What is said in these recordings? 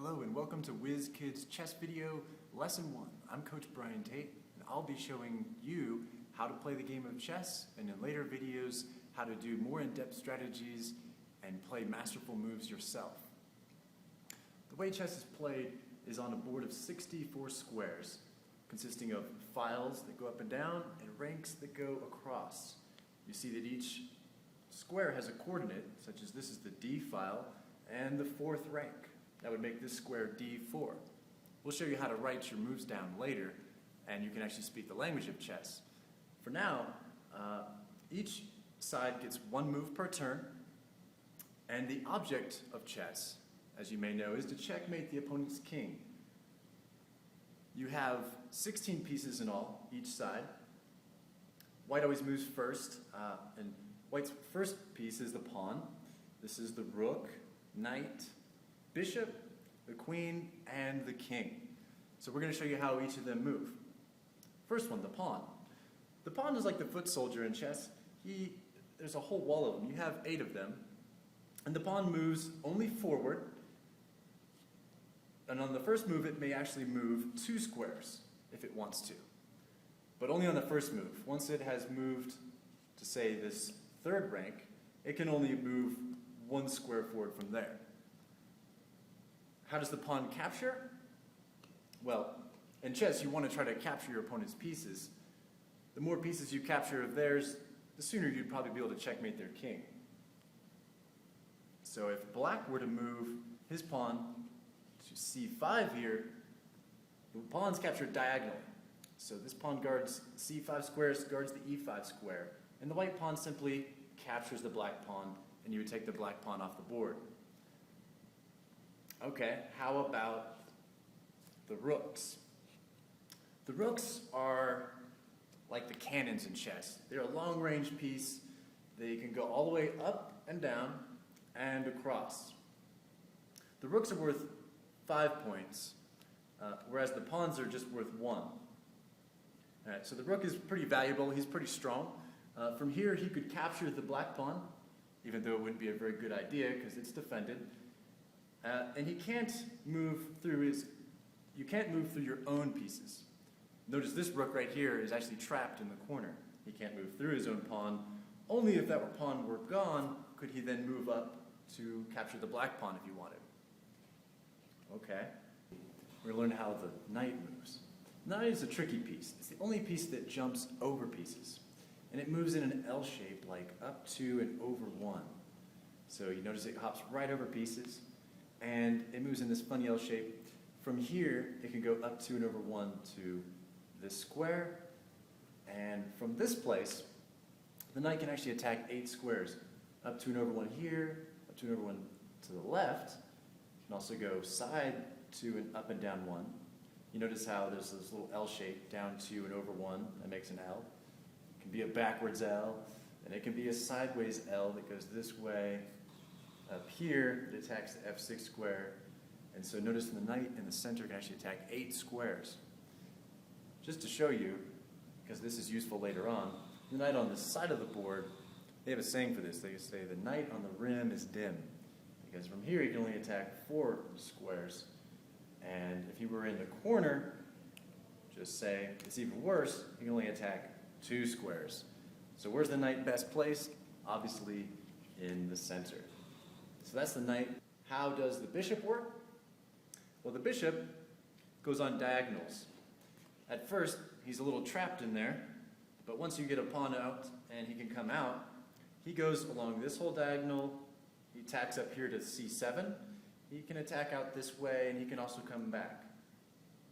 Hello and welcome to WIZ-KIDS Chess Video Lesson 1. I'm Coach Brian Tate and I'll be showing you how to play the game of chess and in later videos how to do more in-depth strategies and play masterful moves yourself. The way chess is played is on a board of 64 squares consisting of files that go up and down and ranks that go across. You see that each square has a coordinate, such as this is the D file and the fourth rank. That would make this square D4. We'll show you how to write your moves down later, and you can actually speak the language of chess. For now, each side gets one move per turn, and the object of chess, as you may know, is to checkmate the opponent's king. You have 16 pieces in all, each side. White always moves first, and White's first piece is the pawn. This is the rook, knight, bishop, the queen, and the king. So we're going to show you how each of them move. First one, the pawn. The pawn is like the foot soldier in chess. There's a whole wall of them. You have 8 of them. And the pawn moves only forward. And on the first move, it may actually move 2 squares if it wants to. But only on the first move. Once it has moved to, say, this third rank, it can only move 1 square forward from there. How does the pawn capture? Well, in chess, you want to try to capture your opponent's pieces. The more pieces you capture of theirs, the sooner you'd probably be able to checkmate their king. So if black were to move his pawn to c5 here, the pawn's captured diagonally. So this pawn guards c5 square, guards the e5 square, and the white pawn simply captures the black pawn, and you would take the black pawn off the board. Okay, how about the rooks? The rooks are like the cannons in chess. They're a long-range piece. They can go all the way up and down and across. The rooks are worth 5 points, whereas the pawns are just worth 1. All right, so the rook is pretty valuable. He's pretty strong. From here, he could capture the black pawn, even though it wouldn't be a very good idea because it's defended. And he can't move through you can't move through your own pieces. Notice this rook right here is actually trapped in the corner. He can't move through his own pawn. Only if that pawn were gone could he then move up to capture the black pawn if he wanted. Okay, we're going to learn how the knight moves. The knight is a tricky piece. It's the only piece that jumps over pieces. And it moves in an L shape, like up to and over 1. So you notice it hops right over pieces. And it moves in this funny L shape. From here, it can go up 2 and over 1 to this square. And from this place, the knight can actually attack 8 squares. Up 2 and over 1 here, up 2 and over 1 to the left. It can also go side 2 and up and down 1. You notice how there's this little L shape, down 2 and over 1, that makes an L. It can be a backwards L, and it can be a sideways L that goes this way. Up here, it attacks the f6 square, and so notice the knight in the center can actually attack 8 squares. Just to show you, because this is useful later on, the knight on the side of the board, they have a saying for this. They say the knight on the rim is dim, because from here he can only attack 4 squares, and if he were in the corner, just say it's even worse, he can only attack 2 squares. So where's the knight best placed? Obviously in the center. So that's the knight. How does the bishop work? Well, the bishop goes on diagonals. At first, he's a little trapped in there, but once you get a pawn out and he can come out, he goes along this whole diagonal, he attacks up here to c7, he can attack out this way, and he can also come back.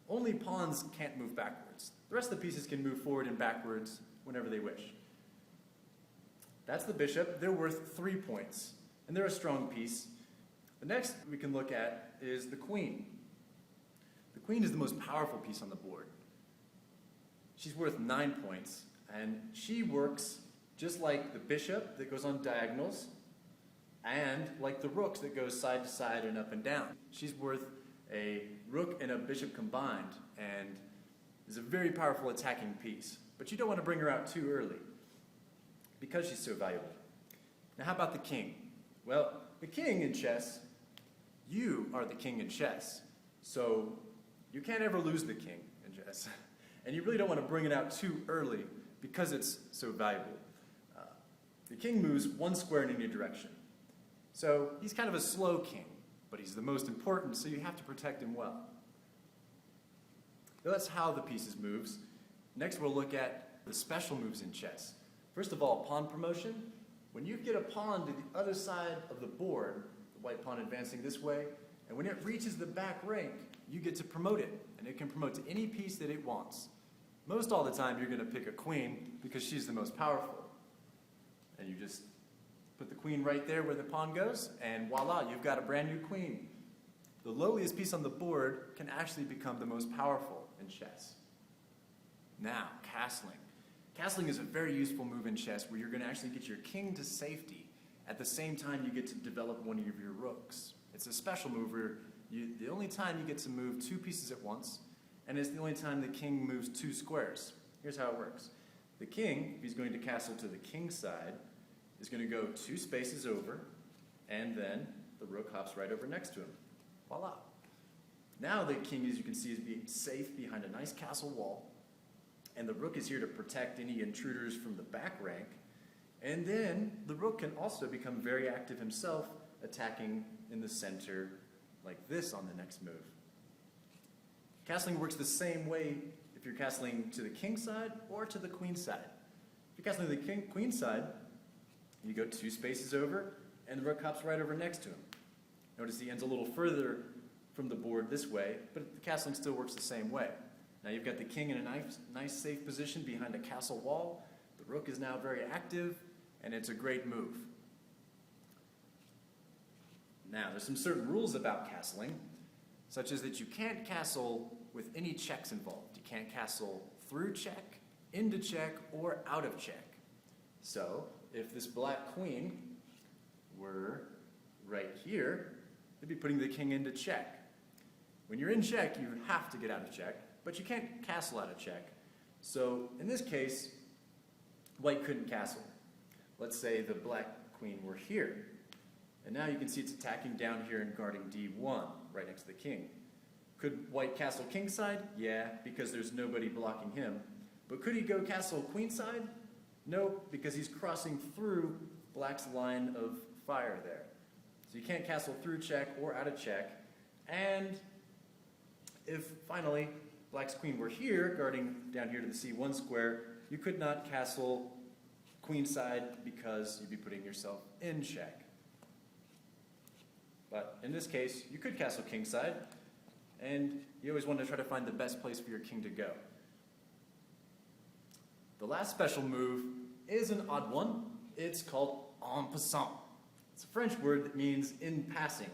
Only pawns can't move backwards. The rest of the pieces can move forward and backwards whenever they wish. That's the bishop. They're worth 3 points. And they're a strong piece. The next we can look at is the queen. The queen is the most powerful piece on the board. She's worth 9 points, and she works just like the bishop that goes on diagonals, and like the rooks that goes side to side and up and down. She's worth a rook and a bishop combined, and is a very powerful attacking piece. But you don't want to bring her out too early, because she's so valuable. Now how about the king? Well, the king in chess you are the king in chess. So you can't ever lose the king in chess. And you really don't want to bring it out too early because it's so valuable. The king moves one square in any direction. So he's kind of a slow king, but he's the most important, so you have to protect him well. That's how the pieces moves. Next we'll look at the special moves in chess. First of all, pawn promotion. When you get a pawn to the other side of the board, the white pawn advancing this way, and when it reaches the back rank, you get to promote it, and it can promote to any piece that it wants. Most all the time you're going to pick a queen because she's the most powerful. And you just put the queen right there where the pawn goes, and voila, you've got a brand new queen. The lowliest piece on the board can actually become the most powerful in chess. Now, castling. Castling is a very useful move in chess where you're going to actually get your king to safety at the same time you get to develop one of your rooks. It's a special move where the only time you get to move two pieces at once, and it's the only time the king moves two squares. Here's how it works. The king, if he's going to castle to the king's side, is going to go two spaces over, and then the rook hops right over next to him. Voila. Now the king, as you can see, is being safe behind a nice castle wall, and the rook is here to protect any intruders from the back rank, and then the rook can also become very active himself, attacking in the center like this on the next move. Castling works the same way if you're castling to the king's side or to the queen's side. If you're castling to the queen's side, you go two spaces over, and the rook hops right over next to him. Notice he ends a little further from the board this way, but the castling still works the same way. Now you've got the king in a nice safe position behind a castle wall. The rook is now very active, and it's a great move. Now, there's some certain rules about castling, such as that you can't castle with any checks involved. You can't castle through check, into check, or out of check. So, if this black queen were right here, they'd be putting the king into check. When you're in check, you have to get out of check, but you can't castle out of check. So, in this case, white couldn't castle. Let's say the black queen were here. And now you can see it's attacking down here and guarding d1, right next to the king. Could white castle kingside? Yeah, because there's nobody blocking him. But could he go castle queenside? No, because he's crossing through black's line of fire there. So you can't castle through check or out of check. And if finally black's queen were here, guarding down here to the c1 square, you could not castle queenside because you'd be putting yourself in check. But in this case, you could castle kingside, and you always want to try to find the best place for your king to go. The last special move is an odd one. It's called en passant. It's a French word that means in passing.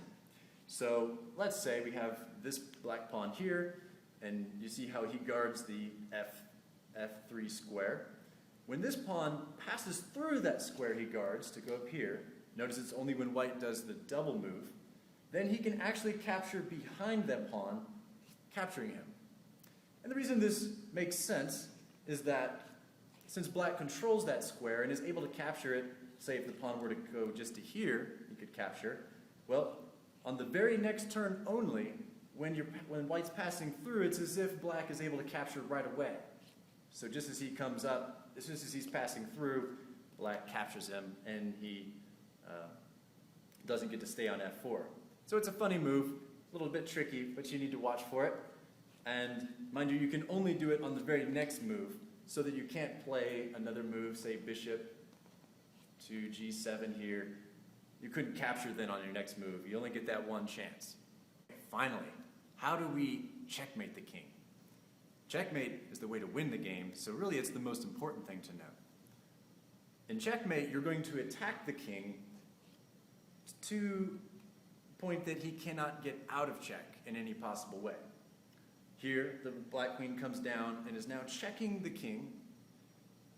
So let's say we have this black pawn here, and you see how he guards the f3 square. When this pawn passes through that square he guards to go up here, notice it's only when white does the double move, then he can actually capture behind that pawn, capturing him. And the reason this makes sense is that since black controls that square and is able to capture it, say if the pawn were to go just to here, he could capture, well, on the very next turn only, when white's passing through, it's as if black is able to capture right away. So just as he comes up, as soon as he's passing through, black captures him, and he doesn't get to stay on f4. So it's a funny move, a little bit tricky, but you need to watch for it. And mind you, you can only do it on the very next move, so that you can't play another move, say bishop to g7 here. You couldn't capture then on your next move. You only get that one chance. Finally, how do we checkmate the king? Checkmate is the way to win the game, so really it's the most important thing to know. In checkmate, you're going to attack the king to the point that he cannot get out of check in any possible way. Here, the black queen comes down and is now checking the king,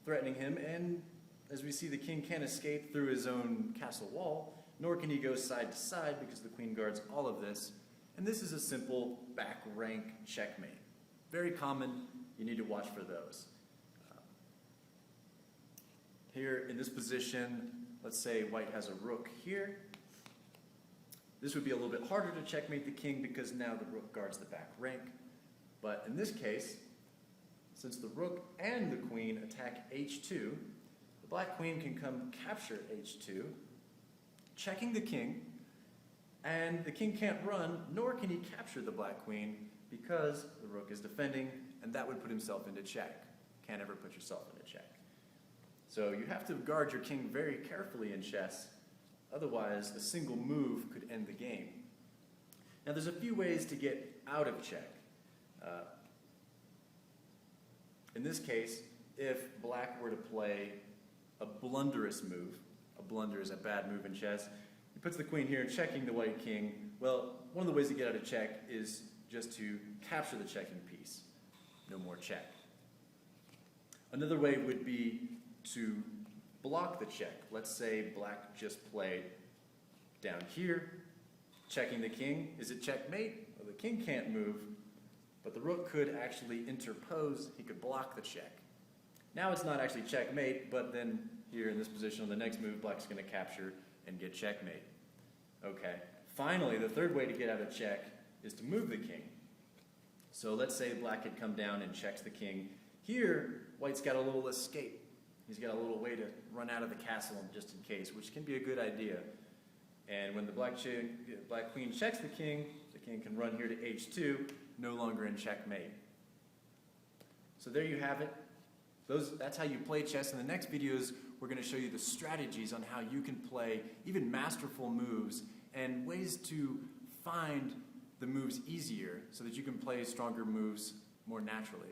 threatening him, and as we see, the king can't escape through his own castle wall, nor can he go side to side because the queen guards all of this. And this is a simple back rank checkmate. Very common, you need to watch for those. Here in this position, let's say white has a rook here. This would be a little bit harder to checkmate the king because now the rook guards the back rank. But in this case, since the rook and the queen attack h2, the black queen can come capture h2, checking the king, and the king can't run, nor can he capture the black queen because the rook is defending, and that would put himself into check. Can't ever put yourself into check. So you have to guard your king very carefully in chess, otherwise a single move could end the game. Now there's a few ways to get out of check. In this case, if black were to play a blunderous move, a blunder is a bad move in chess, he puts the queen here checking the white king. Well, one of the ways to get out of check is just to capture the checking piece. No more check. Another way would be to block the check. Let's say black just played down here, checking the king. Is it checkmate? Well, the king can't move, but the rook could actually interpose. He could block the check. Now it's not actually checkmate, but then here in this position on the next move, black's going to capture and get checkmate. Okay. Finally, the third way to get out of check is to move the king. So let's say black had come down and checks the king. Here, white's got a little escape. He's got a little way to run out of the castle just in case, which can be a good idea. And when the black queen checks the king can run here to h2, no longer in checkmate. So there you have it. That's how you play chess. In the next videos, we're going to show you the strategies on how you can play even masterful moves and ways to find the moves easier so that you can play stronger moves more naturally.